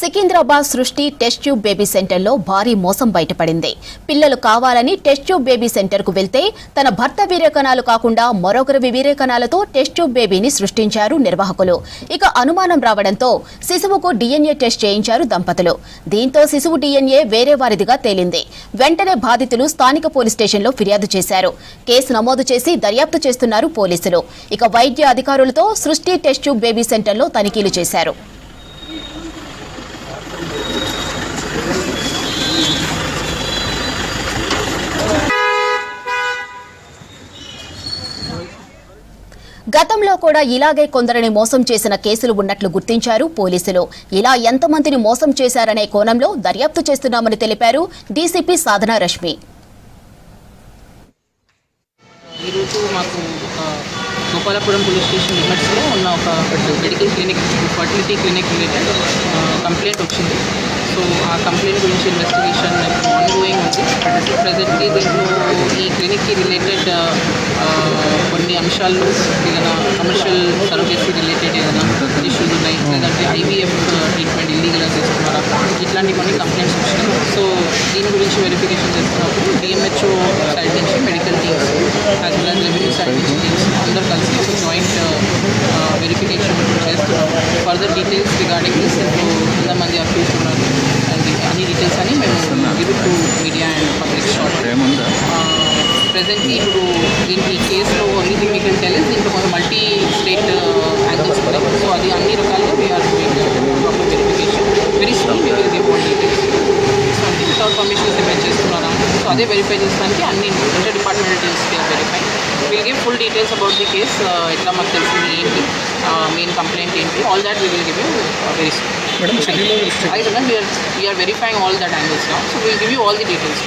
సికింద్రాబాద్ సృష్టి test tube baby సెంటర్లో భారీ మోసం బయటపడింది. పిల్లలు కావాలని టెస్ట్ ట్యూబ్ బేబీ సెంటర్కు వెళ్తే తన భర్త వీర్యకణాలు కాకుండా మరొకరి వీర్యకణాలతో టెస్ట్ ట్యూబ్ బేబీని సృష్టించారు నిర్వాహకులు. ఇక అనుమానం రావడంతో శిశువుకు DNA టెస్ట్ చేయించారు దంపతులు. దీంతో శిశువు DNA వేరే వారిదిగా తేలింది. వెంటనే బాధితులు స్థానిక పోలీస్ స్టేషన్లో ఫిర్యాదు చేశారు. కేసు నమోదు చేసి దర్యాప్తు చేస్తున్నారు పోలీసులు. ఇక వైద్య అధికారులతో సృష్టి టెస్ట్ ట్యూబ్ బేబీ సెంటర్లో తనిఖీలు చేశారు. గతంలో కూడా ఇలాగే కొందరిని మోసం చేసిన కేసులు ఉన్నట్లు గుర్తించారు పోలీసులు. ఇలా ఎంతమందిని మోసం చేశారనే కోణంలో దర్యాప్తు చేస్తున్నామని తెలిపారు డీసీపీ సాధనా రష్మి. ఈరోజు మాకు గోపాలపురం పోలీస్ స్టేషన్ లిమిట్స్లో ఉన్న ఒక medical clinic, fertility clinic related complaint వచ్చింది. సో ఆ కంప్లైంట్ గురించి ఇన్వెస్టిగేషన్ ఆన్గోయింగ్ ఉంది. ప్రజెంట్లీ దీంట్లో ఈ క్లినిక్కి రిలేటెడ్ కొన్ని అంశాలు ఏదైనా కమర్షియల్ సర్వీస్ రిలేటెడ్ ఏదైనా ఇష్యూస్ ఉన్నాయి, లేదంటే IVF ట్రీట్మెంట్ ఇల్లీగల్గా చేస్తున్నారా, ఇట్లాంటి కొన్ని కంప్లైంట్స్ వచ్చినాయి. సో దీని గురించి వెరిఫికేషన్ చేస్తున్నప్పుడు DMHO సైడ్ నుంచి medical teams as well as revenue side నుంచి టీమ్స్ అందరూ కలిసి ఒక జాయింట్ వెరిఫికేషన్ చేస్తున్నాం. ఫర్దర్ డీటెయిల్స్ రిగార్డింగ్ దిస్ ఎంతమంది అక్యూజ్ ఉన్నారు అండ్ అన్ని డీటెయిల్స్ అని మేము give to media and public short. Presently ఇప్పుడు దీనికి కేసులో only thing we can tell is దీంట్లో కొంచెం మల్టీ స్టేట్ యాంగిల్స్ ఉన్నాయి. సో అది అన్ని రకాలుగా we're doing proper verification. Very soon we will give more details. So అంటే వితౌట్ పర్మిషన్స్ ఏమైనా చేస్తున్నారా, సో అదే వెరిఫై చేస్తానికి అన్ని inter departmental teams verify will give full details about the case. ఎట్లా మాకు తెలిసింది ఏంటి, మెయిన్ కంప్లైంట్ ఏంటి, all that we will give you very soon. We're verifying all that angles now, so will give you all the details.